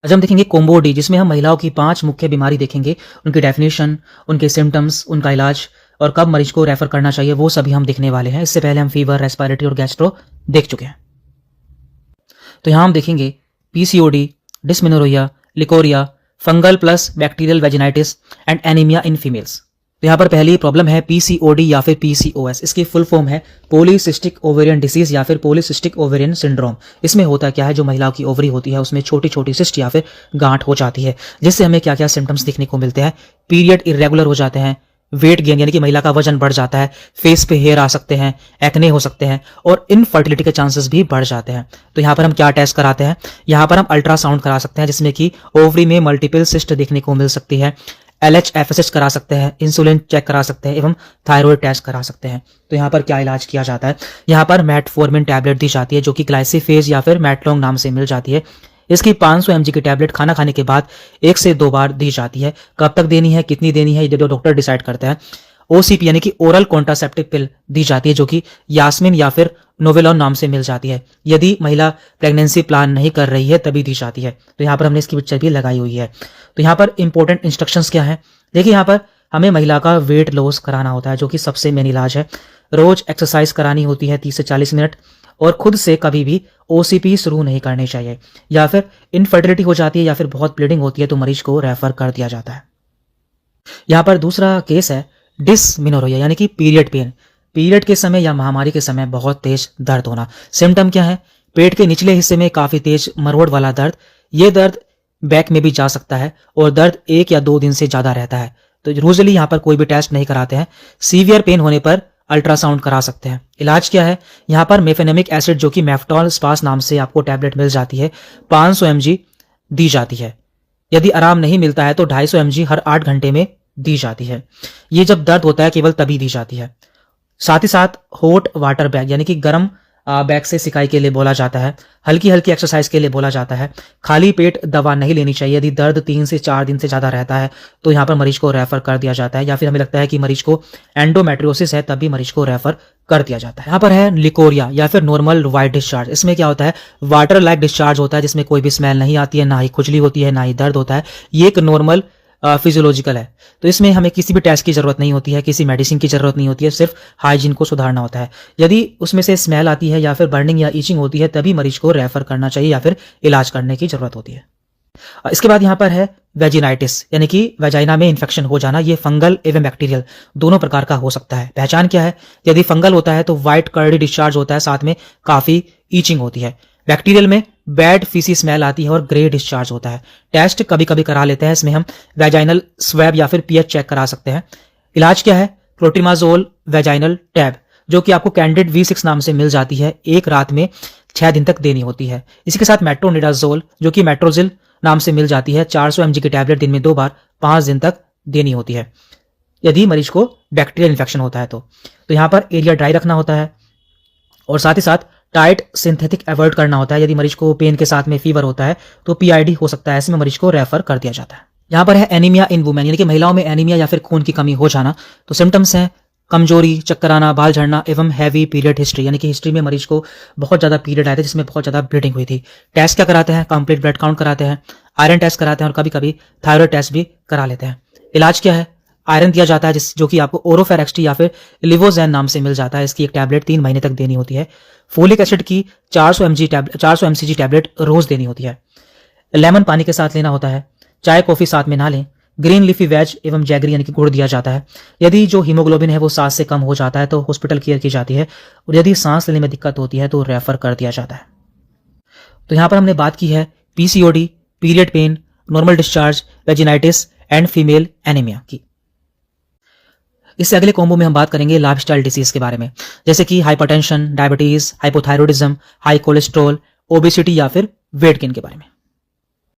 आज हम देखेंगे कोम्बो डी, जिसमें हम महिलाओं की 5 मुख्य बीमारी देखेंगे, उनकी डेफिनेशन, उनके सिम्टम्स, उनका इलाज और कब मरीज को रेफर करना चाहिए, वो सभी हम देखने वाले हैं। इससे पहले हम फीवर, रेस्पिरेटरी और गैस्ट्रो देख चुके हैं। तो यहाँ हम देखेंगे PCOD, dysmenorrhoea, leucorrhoea, fungal plus bacterial vaginitis and anaemia in females. तो यहाँ पर पहली प्रॉब्लम है पीसीओडी या फिर पीसीओएस। इसकी फुल फॉर्म है पॉलीसिस्टिक ओवेरियन डिसीज या फिर पॉलीसिस्टिक ओवेरियन सिंड्रोम। इसमें होता क्या है, जो महिलाओं की ओवरी होती है उसमें छोटी छोटी सिस्ट या फिर गांठ हो जाती है, जिससे हमें क्या क्या सिम्टम्स देखने को मिलते हैं। पीरियड इरेगुलर हो जाते हैं, वेट गेन यानी कि महिला का वजन बढ़ जाता है, फेस पे हेयर आ सकते हैं, एक्ने हो सकते हैं और इनफर्टिलिटी के चांसेस भी बढ़ जाते हैं। तो यहाँ पर हम क्या टेस्ट कराते हैं, यहाँ पर हम अल्ट्रासाउंड करा सकते हैं, जिसमें कि ओवरी में मल्टीपल सिस्ट देखने को मिल सकती है, LHFSH करा सकते हैं, इंसुलिन चेक करा सकते हैं एवं थायराइड टेस्ट करा सकते हैं। तो यहाँ पर क्या इलाज किया जाता है, यहाँ पर मेटफॉर्मिन टैबलेट दी जाती है, जो कि ग्लाइसिफेज या फिर मेटलॉन्ग नाम से मिल जाती है। इसकी 500 mg की टैबलेट खाना खाने के बाद 1 से 2 बार दी जाती है। कब तक देनी है, कितनी देनी है, ये डॉक्टर डिसाइड करता है। OCP यानी कि ओरल कॉन्ट्रासेप्टिव पिल दी जाती है, जो कि यास्मिन या फिर नोवेलॉन नाम से मिल जाती है। यदि महिला प्रेगनेंसी प्लान नहीं कर रही है तभी दी जाती है। तो यहाँ पर हमने इसकी पिक्चर भी लगाई हुई है। तो यहाँ पर इंपॉर्टेंट इंस्ट्रक्शंस क्या है, देखिए यहाँ पर हमें महिला का वेट लॉस कराना होता है, जो कि सबसे मेन इलाज है। रोज एक्सरसाइज करानी होती है 30 से 40 मिनट, और खुद से कभी भी OCP शुरू नहीं करनी चाहिए। या फिर इनफर्टिलिटी हो जाती है या फिर बहुत ब्लीडिंग होती है तो मरीज को रेफर कर दिया जाता है। यहाँ पर दूसरा केस है डिस्मेनोरिया यानी कि पीरियड पेन। पीरियड के समय या महामारी के समय बहुत तेज दर्द होना। सिम्टम क्या है, पेट के निचले हिस्से में काफी तेज मरोड़ वाला दर्द। ये दर्द बैक में भी जा सकता है और दर्द 1 या 2 दिन से ज्यादा रहता है। तो यूजुअली यहाँ पर कोई भी टेस्ट नहीं कराते हैं। सीवियर पेन होने पर अल्ट्रासाउंड करा सकते हैं। इलाज क्या है, यहाँ पर मेफेनेमिक एसिड, जो कि मेफ्टॉल स्पास नाम से आपको टैबलेट मिल जाती है, 500 mg दी जाती है। यदि आराम नहीं मिलता है तो 250 mg हर 8 घंटे में दी जाती है। ये जब दर्द होता है केवल तभी दी जाती है। साथ ही साथ हॉट वाटर बैग यानी कि गर्म बैग से सिकाई के लिए बोला जाता है। हल्की हल्की एक्सरसाइज के लिए बोला जाता है। खाली पेट दवा नहीं लेनी चाहिए। यदि दर्द 3 से 4 दिन से ज्यादा रहता है तो यहाँ पर मरीज को रेफर कर दिया जाता है, या फिर हमें लगता है कि मरीज को एंडोमेट्रियोसिस है तब भी मरीज को रेफर कर दिया जाता है। यहाँ पर है लिकोरिया या फिर नॉर्मल वाइट डिस्चार्ज। इसमें क्या होता है, वाटर लाइक डिस्चार्ज होता है, जिसमें कोई भी स्मेल नहीं आती है, ना ही खुजली होती है, ना ही दर्द होता है। ये एक नॉर्मल फिजियोलॉजिकल है। तो इसमें हमें किसी भी टेस्ट की जरूरत नहीं होती है, किसी मेडिसिन की जरूरत नहीं होती है, सिर्फ हाइजीन को सुधारना होता है। यदि उसमें से स्मेल आती है या फिर बर्निंग या ईचिंग होती है तभी मरीज को रेफर करना चाहिए या फिर इलाज करने की जरूरत होती है। इसके बाद यहाँ पर है वेजिनाइटिस यानी कि वेजाइना में इन्फेक्शन हो जाना। ये फंगल एवं बैक्टीरियल दोनों प्रकार का हो सकता है। पहचान क्या है, यदि फंगल होता है तो व्हाइट कर्डी डिस्चार्ज होता है, साथ में काफी ईचिंग होती है। बैक्टीरियल में बैड फीसी स्मेल आती है और ग्रे डिस्चार्ज होता है। टेस्ट कभी कभी करा लेते हैं, इसमें हम वेजाइनल स्वैब या फिर पीएच चेक करा सकते हैं। इलाज क्या है, क्लोट्रिमाजोल वेजाइनल टैब, जो कि आपको कैंडिड V6 नाम से मिल जाती है, 1 रात में 6 दिन तक देनी होती है। इसी के साथ मेट्रोनिडाजोल, जो कि मेट्रोजिल नाम से मिल जाती है, 400 mg की टैबलेट दिन में 2 बार 5 दिन तक देनी होती है, यदि मरीज को बैक्टीरियल इन्फेक्शन होता है तो यहाँ पर एरिया ड्राई रखना होता है और साथ ही साथ टाइट सिंथेटिक अवॉइड करना होता है। यदि मरीज को पेन के साथ में फीवर होता है तो PID हो सकता है, ऐसे में मरीज को रेफर कर दिया जाता है। यहाँ पर है एनीमिया इन वुमेन यानी कि महिलाओं में एनीमिया या फिर खून की कमी हो जाना। तो सिम्टम्स हैं कमजोरी, चक्कर आना, बाल झड़ना एवं हैवी पीरियड हिस्ट्री यानी कि हिस्ट्री में मरीज को बहुत ज्यादा पीरियड आए थे जिसमें बहुत ज्यादा ब्लीडिंग हुई थी। टेस्ट क्या कराते हैं, कंप्लीट ब्लड काउंट कराते हैं, आयरन टेस्ट कराते हैं और कभी कभी थायराइड टेस्ट भी करा लेते हैं। इलाज क्या है, आयरन दिया जाता है जो कि आपको ओरोफेर एक्सटी या फिर लिवोजैन नाम से मिल जाता है। इसकी एक टैबलेट 3 महीने तक देनी होती है। फोलिक एसिड की 400 mg टैबलेट रोज देनी होती है। लेमन पानी के साथ लेना होता है। चाय कॉफी साथ में ना लें। ग्रीन लीफी वेज एवं जैगरी यानी कि गुड़ दिया जाता है। यदि जो हीमोग्लोबिन है वो 7 से कम हो जाता है तो हॉस्पिटल केयर की जाती है, और यदि सांस लेने में दिक्कत होती है तो रेफर कर दिया जाता है। तो यहाँ पर हमने बात की है PCOD, period pain, normal discharge, vaginitis and female anaemia की। इससे अगले कॉम्बो में हम बात करेंगे लाइफस्टाइल डिसीज के बारे में, जैसे कि hypertension, diabetes, hypothyroidism, high cholesterol, obesity या फिर वेट गेन के बारे में।